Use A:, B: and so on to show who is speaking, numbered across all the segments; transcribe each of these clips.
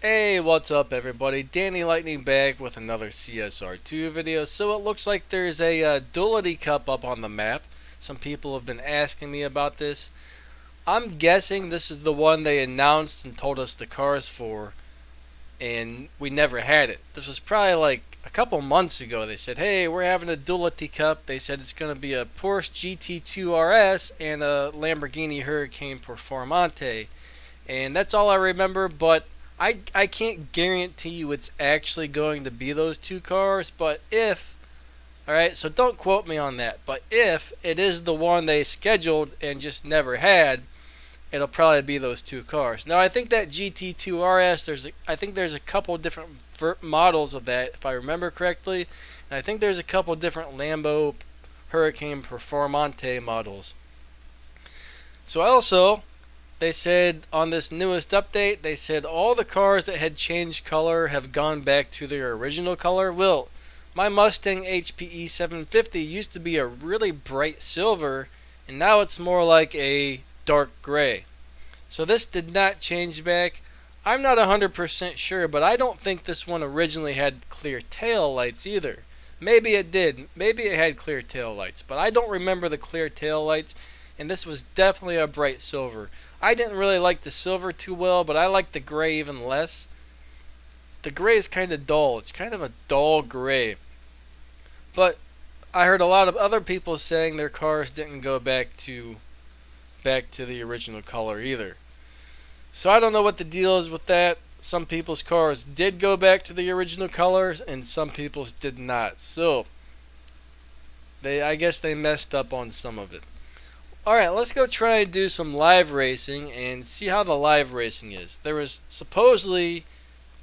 A: Hey, what's up everybody? Danny Lightning back with another CSR2 video. So it looks like there's a Duality Cup up on the map. Some people have been asking me about this. I'm guessing this is the one they announced and told us the cars for, and we never had it. This was probably like a couple months ago. They said, hey, we're having a Duality Cup. They said it's going to be a Porsche GT2 RS and a Lamborghini Hurricane Performante. And that's all I remember, but I can't guarantee you it's actually going to be those two cars, but if, alright, so don't quote me on that, but if it is the one they scheduled and just never had, it'll probably be those two cars. Now I think that GT2 RS, I think there's a couple different models of that, if I remember correctly, and I think there's a couple different Lambo Hurricane Performante models. So also, they said on this newest update, they said all the cars that had changed color have gone back to their original color. Well, my Mustang HPE 750 used to be a really bright silver, and now it's more like a dark gray. So this did not change back. I'm not 100% sure, but I don't think this one originally had clear tail lights either. Maybe it did. Maybe it had clear tail lights, but I don't remember the clear tail lights, and this was definitely a bright silver. I didn't really like the silver too well, but I like the gray even less. The gray is kind of dull. It's kind of a dull gray. But I heard a lot of other people saying their cars didn't go back to the original color either. So I don't know what the deal is with that. Some people's cars did go back to the original colors and some people's did not. So I guess they messed up on some of it. Alright, let's go try and do some live racing and see how the live racing is. There was supposedly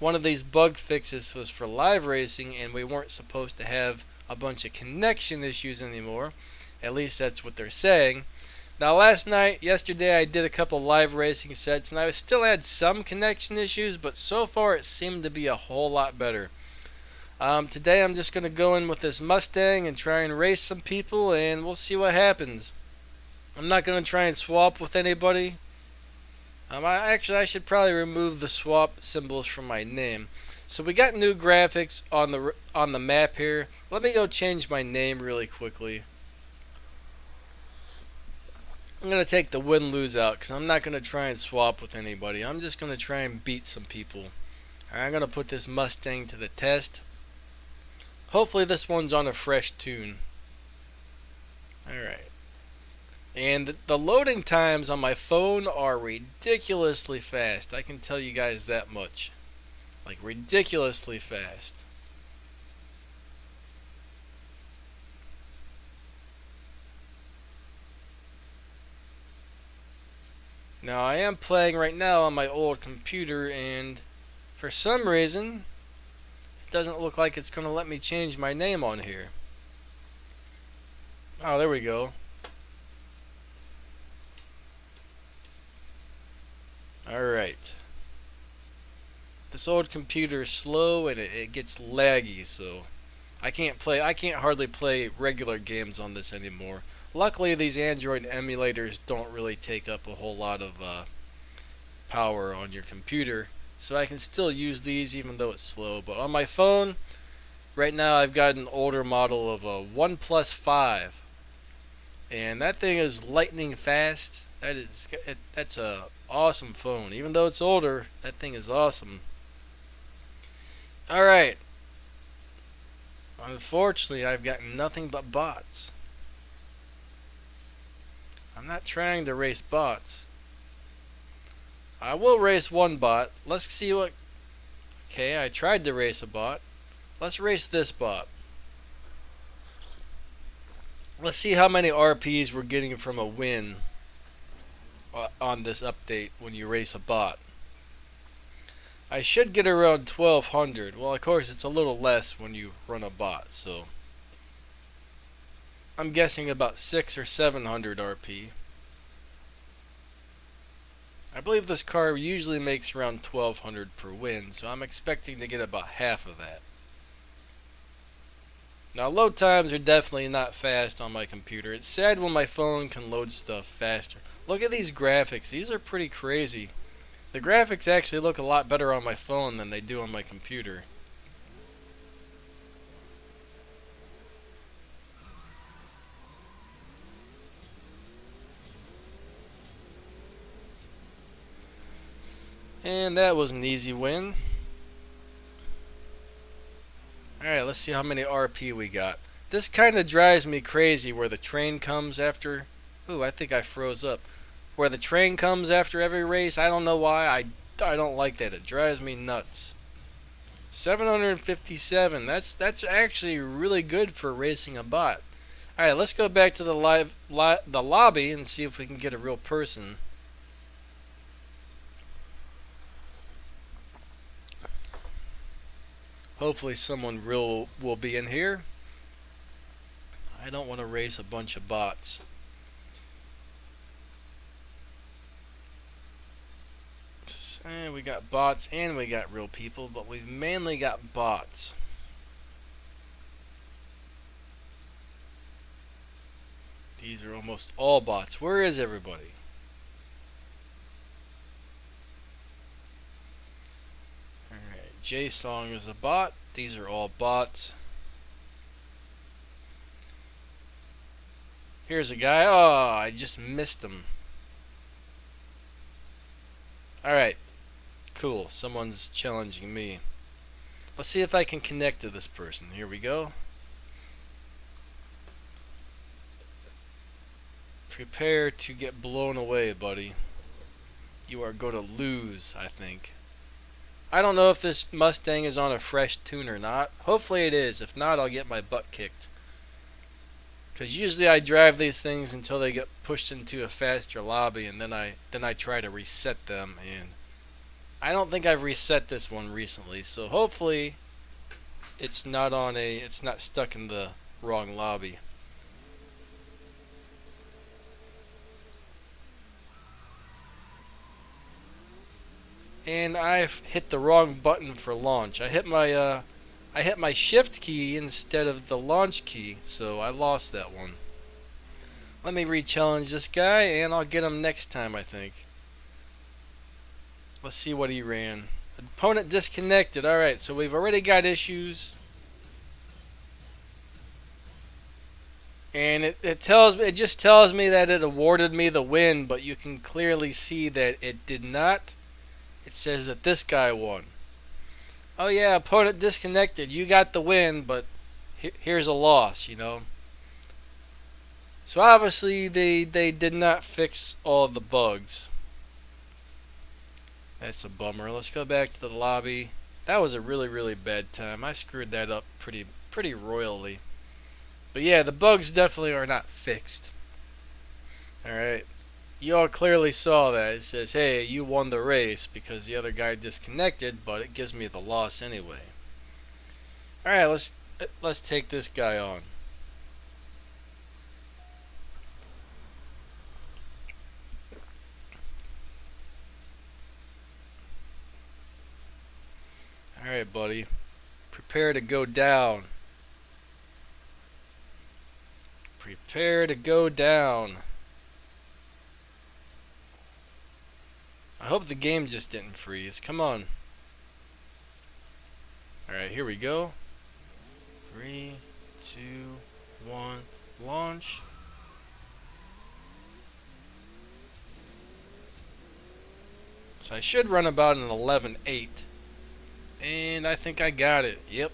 A: one of these bug fixes was for live racing, and we weren't supposed to have a bunch of connection issues anymore. At least that's what they're saying. Now yesterday I did a couple live racing sets and I still had some connection issues, but so far it seemed to be a whole lot better. Today I'm just going to go in with this Mustang and try and race some people, and we'll see what happens. I'm not going to try and swap with anybody. I should probably remove the swap symbols from my name. So we got new graphics on the map here. Let me go change my name really quickly. I'm going to take the win-lose out because I'm not going to try and swap with anybody. I'm just going to try and beat some people. Alright, I'm going to put this Mustang to the test. Hopefully this one's on a fresh tune. Alright. And the loading times on my phone are ridiculously fast. I can tell you guys that much. Like, ridiculously fast. Now, I am playing right now on my old computer, and for some reason, it doesn't look like it's going to let me change my name on here. Oh, there we go. Alright. This old computer is slow and it gets laggy, so I can't hardly play regular games on this anymore. Luckily these Android emulators don't really take up a whole lot of power on your computer, so I can still use these even though it's slow. But on my phone, right now I've got an older model of a OnePlus 5. And that thing is lightning fast. That's a awesome phone. Even though it's older, that thing is awesome. Alright. Unfortunately, I've got nothing but bots. I'm not trying to race bots. I will race one bot. Let's see what... Okay, I tried to race a bot. Let's race this bot. Let's see how many RPs we're getting from a win on this update when you race a bot. I should get around 1200. Well, of course it's a little less when you run a bot, so I'm guessing about 600 or 700 RP. I believe this car usually makes around 1200 per win, so I'm expecting to get about half of that. Now, load times are definitely not fast on my computer. It's sad when my phone can load stuff faster. Look at these graphics. These are pretty crazy. The graphics actually look a lot better on my phone than they do on my computer. And that was an easy win. Alright, let's see how many RP we got. This kind of drives me crazy where the train comes after... Ooh, I think I froze up. Where the train comes after every race. I don't know why. I don't like that. It drives me nuts. 757. That's actually really good for racing a bot. Alright, let's go back to the lobby and see if we can get a real person. Hopefully someone real will be in here. I don't want to race a bunch of bots. And we got bots and we got real people, but we've mainly got bots. These are almost all bots. Where is everybody? Alright, J-Song is a bot. These are all bots. Here's a guy. Oh, I just missed him. Alright. Cool. Someone's challenging me. Let's see if I can connect to this person. Here we go. Prepare to get blown away, buddy. You are going to lose, I think. I don't know if this Mustang is on a fresh tune or not. Hopefully it is. If not, I'll get my butt kicked. Because usually I drive these things until they get pushed into a faster lobby, and then I try to reset them, and I don't think I've reset this one recently. So hopefully it's not stuck in the wrong lobby. And I've hit the wrong button for launch. I hit my shift key instead of the launch key, so I lost that one. Let me re-challenge this guy, and I'll get him next time, I think. Let's see what he ran. Opponent disconnected. Alright, so we've already got issues. And it just tells me that it awarded me the win, but you can clearly see that it did not. It says that this guy won. Oh yeah, opponent disconnected. You got the win, but here's a loss, you know. So obviously they did not fix all the bugs. That's a bummer. Let's go back to the lobby. That was a really bad time. I screwed that up pretty royally. But yeah, the bugs definitely are not fixed. Alright. You all clearly saw that. It says, hey, you won the race because the other guy disconnected, but it gives me the loss anyway. Alright, let's take this guy on. Alright, buddy. Prepare to go down. Prepare to go down. I hope the game just didn't freeze. Come on. Alright, here we go. 3, 2, 1, launch. So I should run about an 11.8. And I think I got it. Yep.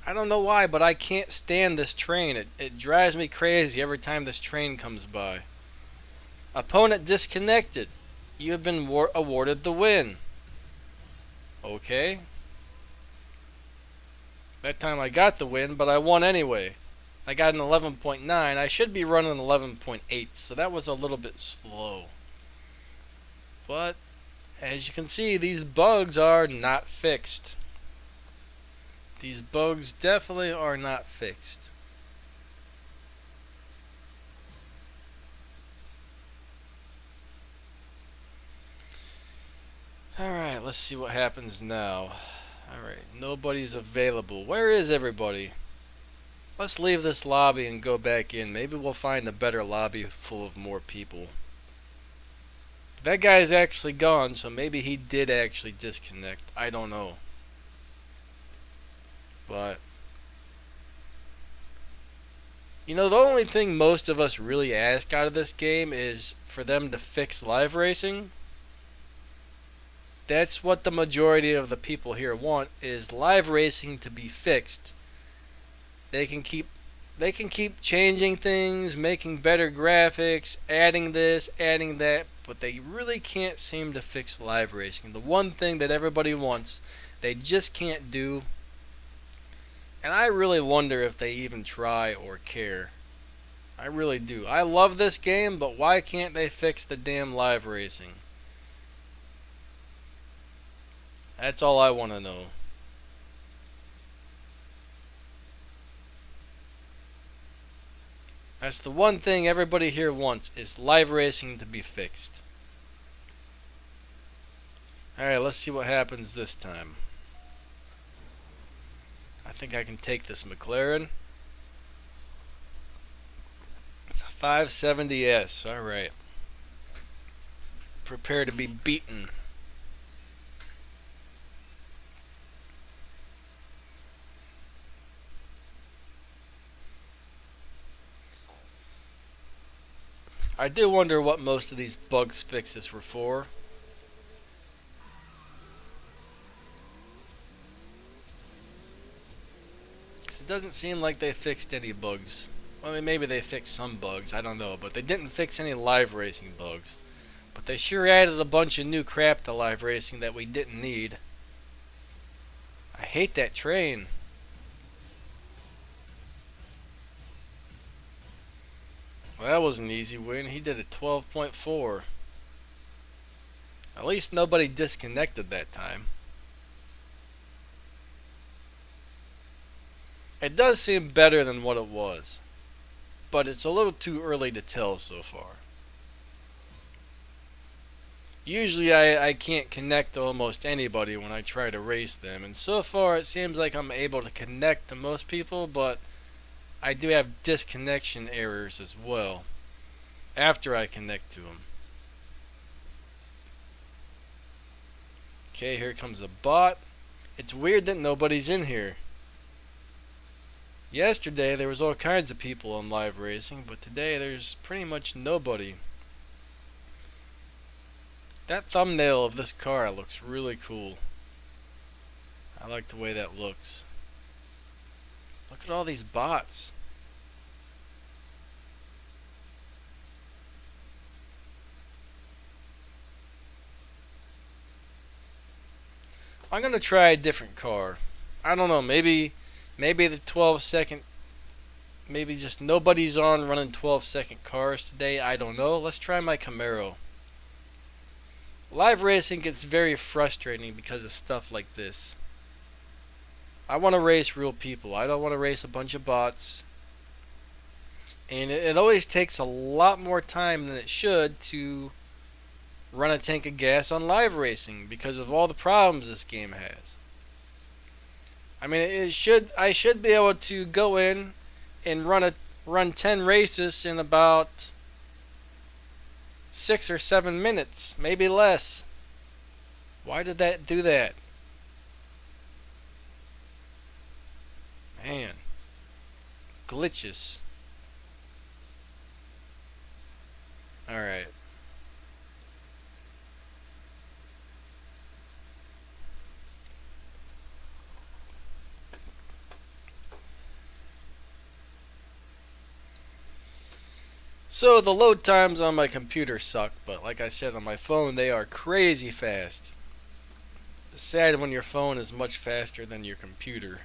A: I don't know why, but I can't stand this train. It drives me crazy every time this train comes by. Opponent disconnected. You have been awarded the win. Okay. That time I got the win, but I won anyway. I got an 11.9. I should be running 11.8, so that was a little bit slow. But as you can see, these bugs are not fixed. These bugs definitely are not fixed. Alright, let's see what happens now. Alright, nobody's available. Where is everybody? Let's leave this lobby and go back in. Maybe we'll find a better lobby full of more people. That guy's actually gone, so maybe he did actually disconnect. I don't know. But, you know, the only thing most of us really ask out of this game is for them to fix live racing. That's what the majority of the people here want, is live racing to be fixed. They can keep changing things, making better graphics, adding this, adding that, but they really can't seem to fix live racing. The one thing that everybody wants, they just can't do. And I really wonder if they even try or care. I really do. I love this game, but why can't they fix the damn live racing? That's all I want to know. That's the one thing everybody here wants, is live racing to be fixed. Alright, let's see what happens this time. I think I can take this McLaren. It's a 570S. Alright. Prepare to be beaten. I do wonder what most of these bugs fixes were for. It doesn't seem like they fixed any bugs. Well, maybe they fixed some bugs, I don't know, but they didn't fix any live racing bugs. But they sure added a bunch of new crap to live racing that we didn't need. I hate that train. Well, that was an easy win. He did a 12.4. At least nobody disconnected that time. It does seem better than what it was, but it's a little too early to tell so far. Usually I can't connect to almost anybody when I try to race them, and so far it seems like I'm able to connect to most people, but I do have disconnection errors as well after I connect to them. Okay, here comes a bot. It's weird that nobody's in here. Yesterday there was all kinds of people on live racing, but today there's pretty much nobody. That thumbnail of this car looks really cool. I like the way that looks. Look at all these bots. I'm gonna try a different car. I don't know, maybe the 12-second, maybe just nobody's on running 12-second cars today. I don't know. Let's try my Camaro. Live racing gets very frustrating because of stuff like this. I want to race real people. I don't want to race a bunch of bots. And it always takes a lot more time than it should to run a tank of gas on live racing because of all the problems this game has. I mean, I should be able to go in and run 10 races in about 6 or 7 minutes, maybe less. Why did that do that? Man, glitches. Alright. So the load times on my computer suck, but like I said, on my phone they are crazy fast. It's sad when your phone is much faster than your computer.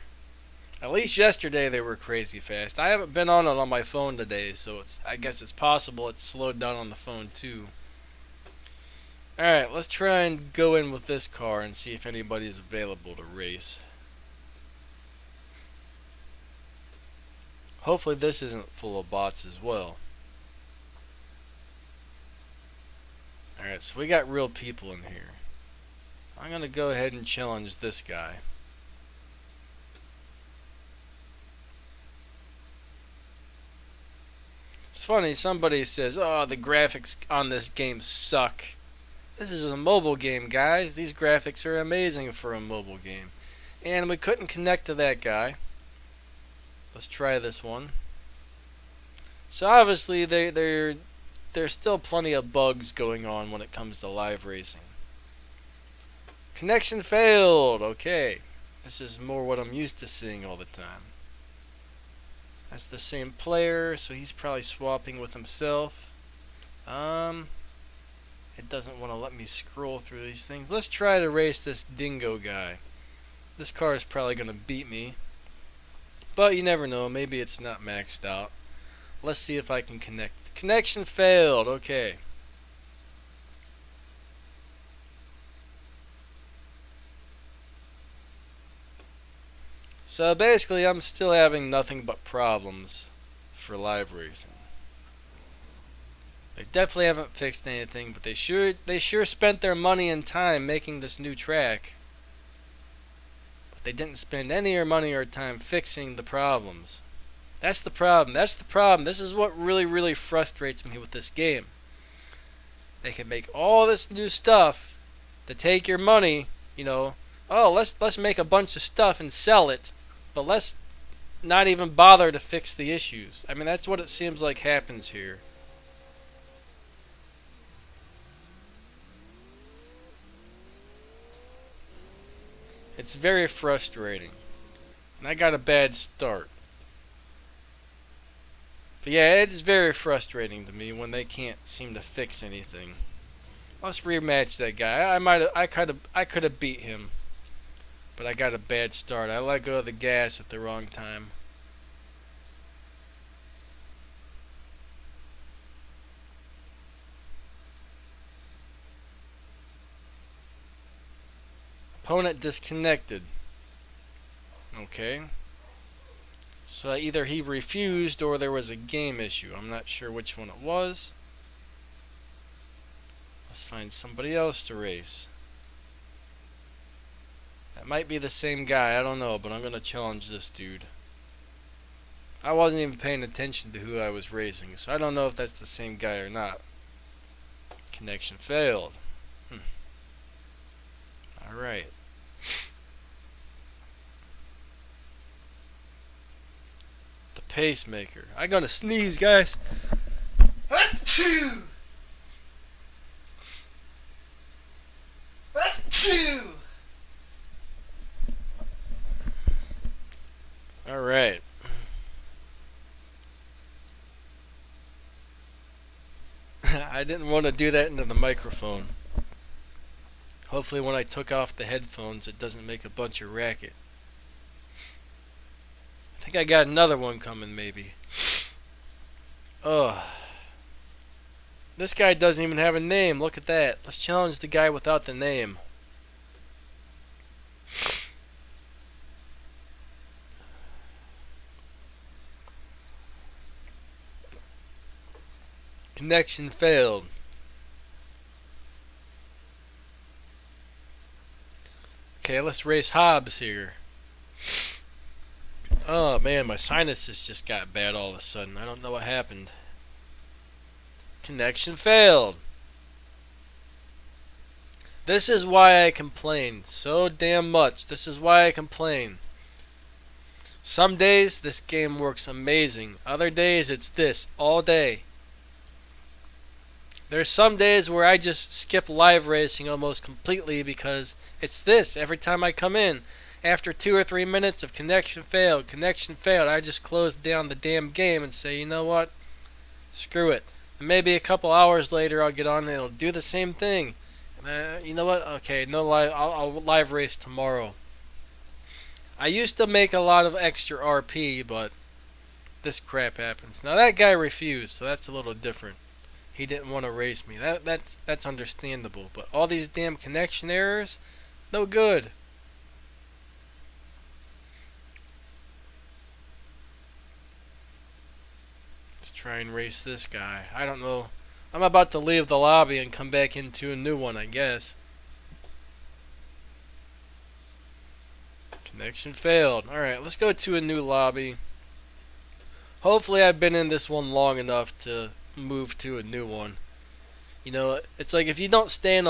A: At least yesterday they were crazy fast. I haven't been on it on my phone today, so I guess it's possible it's slowed down on the phone too. Alright, let's try and go in with this car and see if anybody is available to race. Hopefully this isn't full of bots as well. Alright, so we got real people in here. I'm gonna go ahead and challenge this guy. It's funny, somebody says, oh, the graphics on this game suck. This is a mobile game, guys. These graphics are amazing for a mobile game. And we couldn't connect to that guy. Let's try this one. So obviously there's still plenty of bugs going on when it comes to live racing. Connection failed. Okay. This is more what I'm used to seeing all the time. That's the same player, so he's probably swapping with himself. It doesn't want to let me scroll through these things. Let's try to race this dingo guy. This car is probably going to beat me. But you never know. Maybe it's not maxed out. Let's see if I can connect. Connection failed. Okay. So basically, I'm still having nothing but problems for live racing. They definitely haven't fixed anything, but they sure spent their money and time making this new track. But they didn't spend any money or time fixing the problems. That's the problem. That's the problem. This is what really frustrates me with this game. They can make all this new stuff to take your money, you know. Oh, let's make a bunch of stuff and sell it, but let's not even bother to fix the issues. I mean, that's what it seems like happens here. It's very frustrating. And I got a bad start. But yeah, it's very frustrating to me when they can't seem to fix anything. Let's rematch that guy. I could have beat him. But I got a bad start. I let go of the gas at the wrong time. Opponent disconnected. Okay. So either he refused or there was a game issue. I'm not sure which one it was. Let's find somebody else to race. That might be the same guy. I don't know, but I'm going to challenge this dude. I wasn't even paying attention to who I was racing, so I don't know if that's the same guy or not. Connection failed. Alright. The pacemaker. I'm gonna sneeze, guys. Achoo! Achoo! Alright. I didn't want to do that into the microphone. Hopefully when I took off the headphones it doesn't make a bunch of racket. I think I got another one coming maybe. Ugh. This guy doesn't even have a name. Look at that. Let's challenge the guy without the name. Connection failed. Okay, let's race Hobbs here. Oh man, my sinuses just got bad all of a sudden. I don't know what happened. Connection failed. This is why I complain so damn much. This is why I complain. Some days this game works amazing. Other days it's this all day. There's some days where I just skip live racing almost completely because it's this every time I come in. After 2 or 3 minutes of connection failed, I just close down the damn game and say, you know what? Screw it. And maybe a couple hours later I'll get on and it'll do the same thing. You know what? Okay, no live. I'll live race tomorrow. I used to make a lot of extra RP, but this crap happens. Now that guy refused, so that's a little different. He didn't want to race me. That's understandable. But all these damn connection errors, no good. Let's try and race this guy. I don't know. I'm about to leave the lobby and come back into a new one, I guess. Connection failed. Alright, let's go to a new lobby. Hopefully I've been in this one long enough to move to a new one. You know, it's like if you don't stay in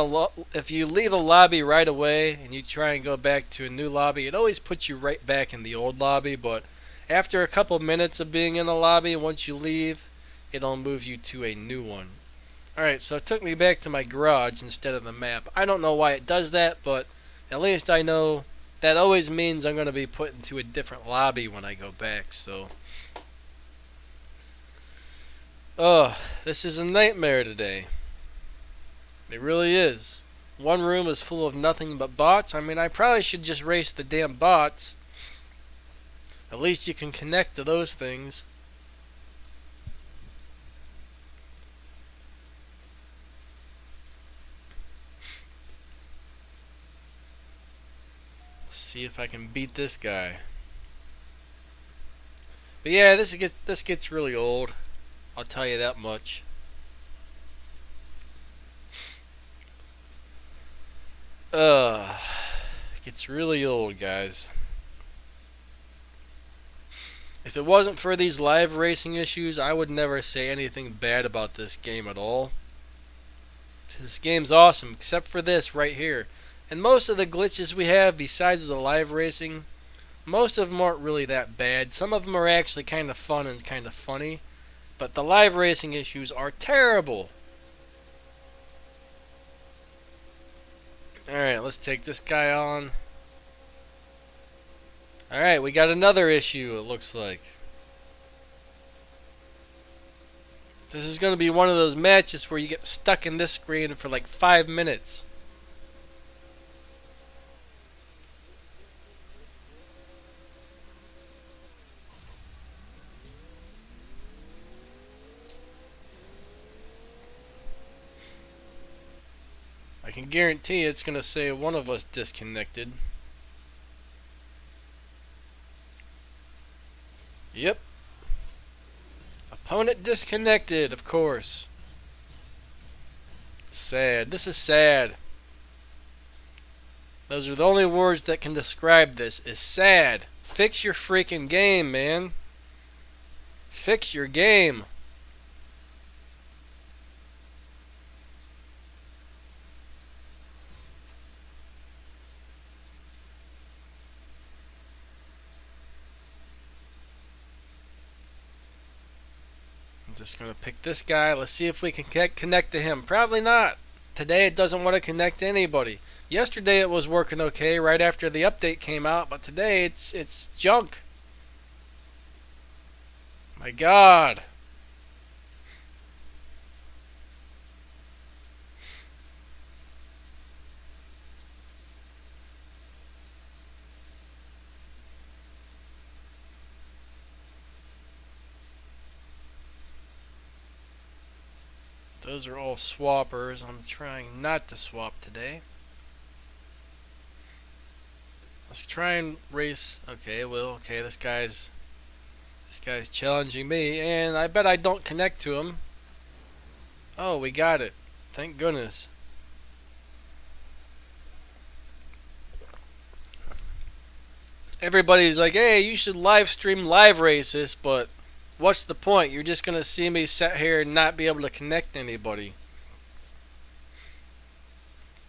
A: if you leave a lobby right away and you try and go back to a new lobby, it always puts you right back in the old lobby. But after a couple minutes of being in a lobby, once you leave, it'll move you to a new one. Alright, so it took me back to my garage instead of the map. I don't know why it does that, but at least I know that always means I'm going to be put into a different lobby when I go back, so. Oh, this is a nightmare today. It really is. One room is full of nothing but bots. I mean, I probably should just race the damn bots. At least you can connect to those things. Let's see if I can beat this guy. But yeah, this gets really old. I'll tell you that much. It gets really old, guys. If it wasn't for these live racing issues, I would never say anything bad about this game at all. This game's awesome, except for this right here. And most of the glitches we have, besides the live racing, most of them aren't really that bad. Some of them are actually kind of fun and kind of funny. But the live racing issues are terrible. Alright, let's take this guy on. Alright, we got another issue, it looks like. This is going to be one of those matches where you get stuck in this screen for like 5 minutes. I can guarantee it's going to say one of us disconnected. Yep. Opponent disconnected, of course. Sad. This is sad. Those are the only words that can describe this, is sad. Fix your freaking game, man. Fix your game. Just gonna pick this guy. Let's see if we can connect to him. Probably not. Today it doesn't want to connect to anybody. Yesterday it was working okay right after the update came out, but today it's junk. My God. Those are all swappers. I'm trying not to swap today. Let's try and race. Okay, well, okay, this guy's challenging me, and I bet I don't connect to him. Oh, we got it. Thank goodness. Everybody's like, hey, you should live stream live races, but what's the point? You're just going to see me sit here and not be able to connect to anybody.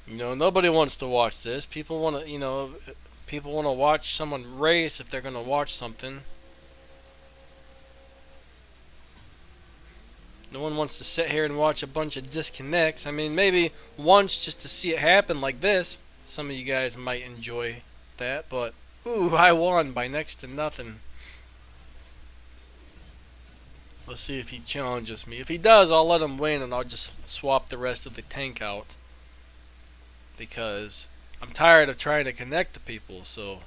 A: You know, nobody wants to watch this. People want to, you know, people want to watch someone race if they're going to watch something. No one wants to sit here and watch a bunch of disconnects. I mean, maybe once just to see it happen like this. Some of you guys might enjoy that, but ooh, I won by next to nothing. Let's see if he challenges me. If he does, I'll let him win and I'll just swap the rest of the tank out. Because I'm tired of trying to connect to people, so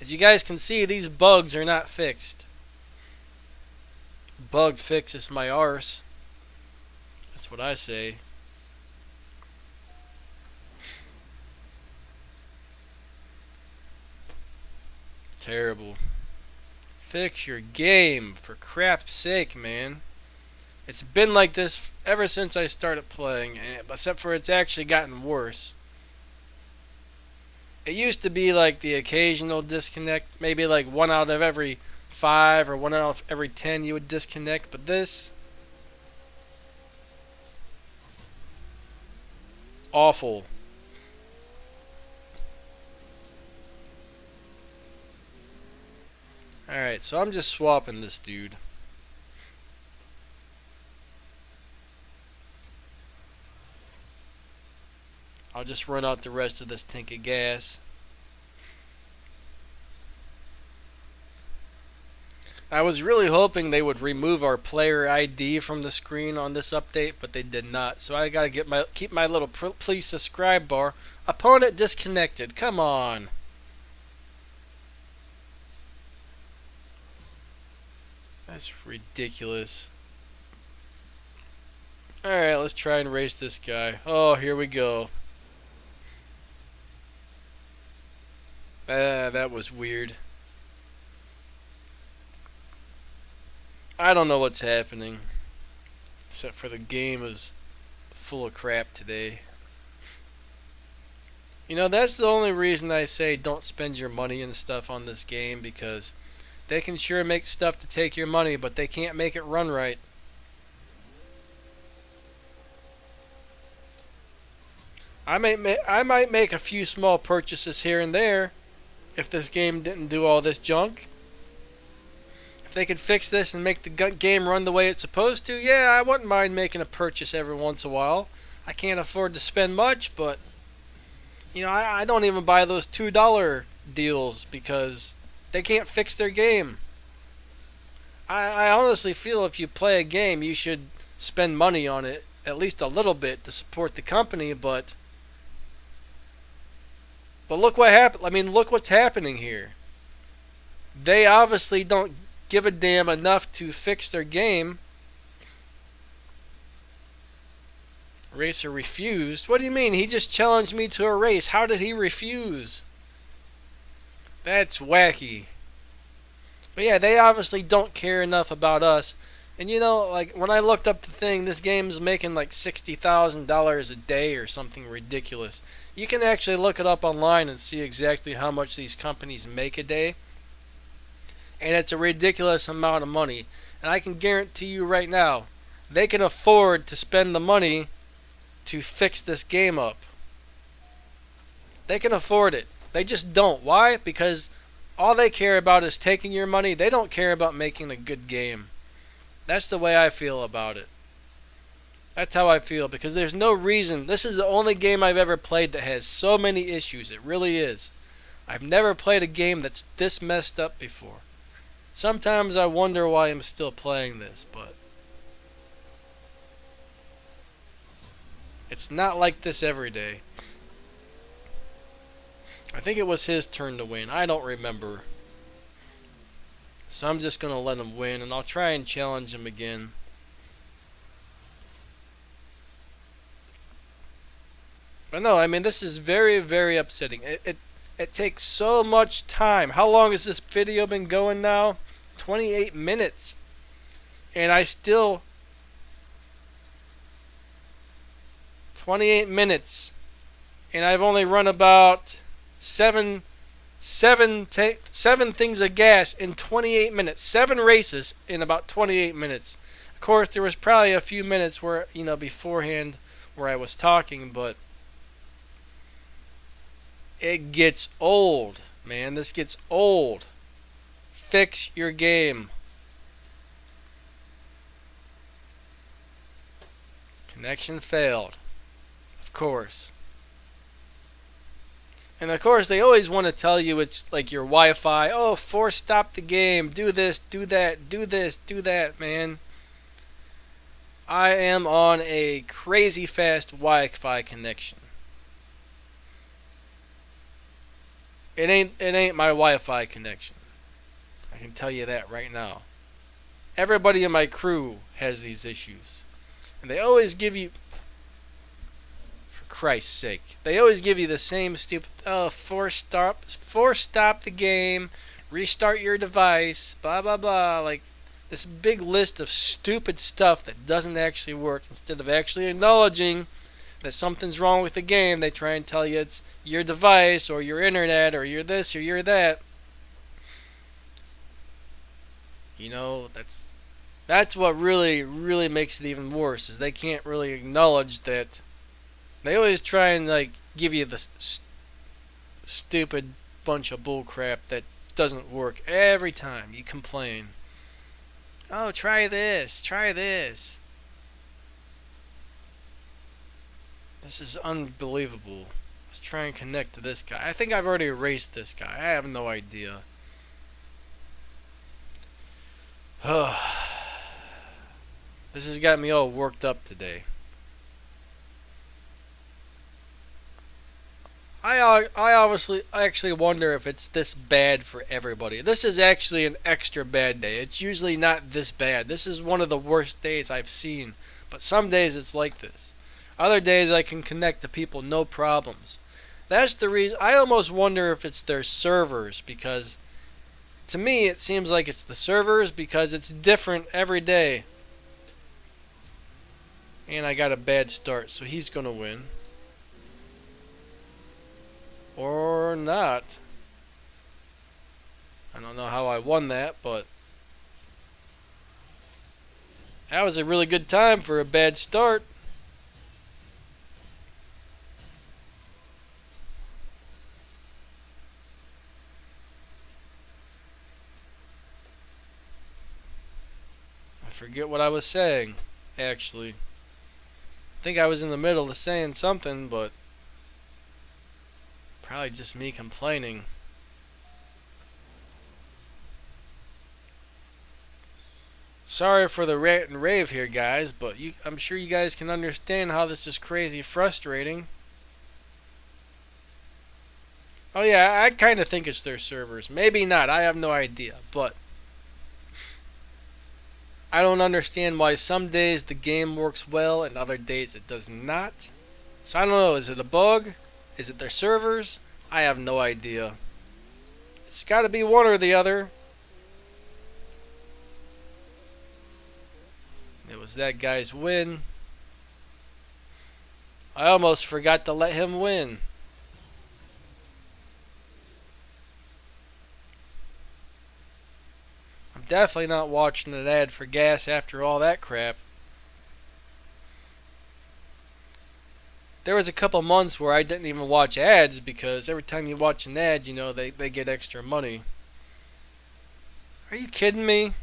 A: as you guys can see, these bugs are not fixed. Bug fixes my arse. That's what I say. Terrible. Fix your game, for crap's sake, man. It's been like this ever since I started playing, except for it's actually gotten worse. It used to be like the occasional disconnect, maybe like 1 out of every 5 or 1 out of every 10 you would disconnect, but this... awful. Alright, so I'm just swapping this dude. I'll just run out the rest of this tank of gas. I was really hoping they would remove our player ID from the screen on this update, but they did not. So I gotta keep my little please subscribe bar. Opponent disconnected. Come on. That's ridiculous. Alright, let's try and race this guy. Oh, here we go. That was weird. I don't know what's happening. Except for the game is full of crap today. You know, that's the only reason I say don't spend your money and stuff on this game, because they can sure make stuff to take your money, but they can't make it run right. I might make a few small purchases here and there if this game didn't do all this junk. If they could fix this and make the game run the way it's supposed to, yeah, I wouldn't mind making a purchase every once in a while. I can't afford to spend much, but you know, I don't even buy those $2 deals because they can't fix their game. I honestly feel if you play a game, you should spend money on it, at least a little bit, to support the company, but look what happened. I mean, look what's happening here. They obviously don't give a damn enough to fix their game. Racer refused. What do you mean? He just challenged me to a race. How did he refuse? That's wacky. But yeah, they obviously don't care enough about us. And you know, like when I looked up the thing, this game's making like $60,000 a day or something ridiculous. You can actually look it up online and see exactly how much these companies make a day. And it's a ridiculous amount of money. And I can guarantee you right now, they can afford to spend the money to fix this game up. They can afford it. They just don't. Why? Because all they care about is taking your money. They don't care about making a good game. That's the way I feel about it. That's how I feel, because there's no reason. This is the only game I've ever played that has so many issues. It really is. I've never played a game that's this messed up before. Sometimes I wonder why I'm still playing this, but it's not like this every day. I think it was his turn to win. I don't remember. So I'm just going to let him win, and I'll try and challenge him again. But no, I mean, this is very, very upsetting. It takes so much time. How long has this video been going now? 28 minutes. And I still... 28 minutes. And I've only run about seven things of gas in 28 minutes. 7 races in about 28 minutes. Of course, there was probably a few minutes where, you know, beforehand where I was talking, but it gets old, man. This gets old. Fix your game. Connection failed. Of course. And of course, they always want to tell you it's like your Wi-Fi. Oh, force stop the game. Do this, do that, do this, do that, man. I am on a crazy fast Wi-Fi connection. It ain't my Wi-Fi connection. I can tell you that right now. Everybody in my crew has these issues. And they always give you, for Christ's sake, they always give you the same stupid, force stop the game, restart your device, blah blah blah, like this big list of stupid stuff that doesn't actually work. Instead of actually acknowledging that something's wrong with the game, they try and tell you it's your device or your internet or you're this or you're that. You know, that's what really makes it even worse, is they can't really acknowledge that They always try and like give you this stupid bunch of bullcrap that doesn't work every time. You complain. Oh, try this. Try this. This is unbelievable. Let's try and connect to this guy. I think I've already erased this guy. I have no idea. This has got me all worked up today. I obviously actually wonder if it's this bad for everybody. This is actually an extra bad day. It's usually not this bad. This is one of the worst days I've seen. But some days it's like this. Other days I can connect to people no problems. That's the reason. I almost wonder if it's their servers, because to me it seems like it's the servers because it's different every day. And I got a bad start, so he's gonna win. Or not. I don't know how I won that, but that was a really good time for a bad start. I forget what I was saying, actually. I think I was in the middle of saying something, but probably just me complaining. Sorry for the rant and rave here, guys, but I'm sure you guys can understand how this is crazy frustrating. Oh yeah, I kind of think it's their servers. Maybe not, I have no idea, but I don't understand why some days the game works well and other days it does not. So I don't know, is it a bug? Is it their servers? I have no idea. It's got to be one or the other. It was that guy's win. I almost forgot to let him win. I'm definitely not watching an ad for gas after all that crap. There was a couple months where I didn't even watch ads because every time you watch an ad, you know, they get extra money. Are you kidding me?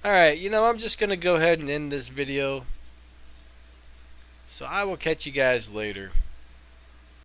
A: Alright, you know, I'm just going to go ahead and end this video. So I will catch you guys later.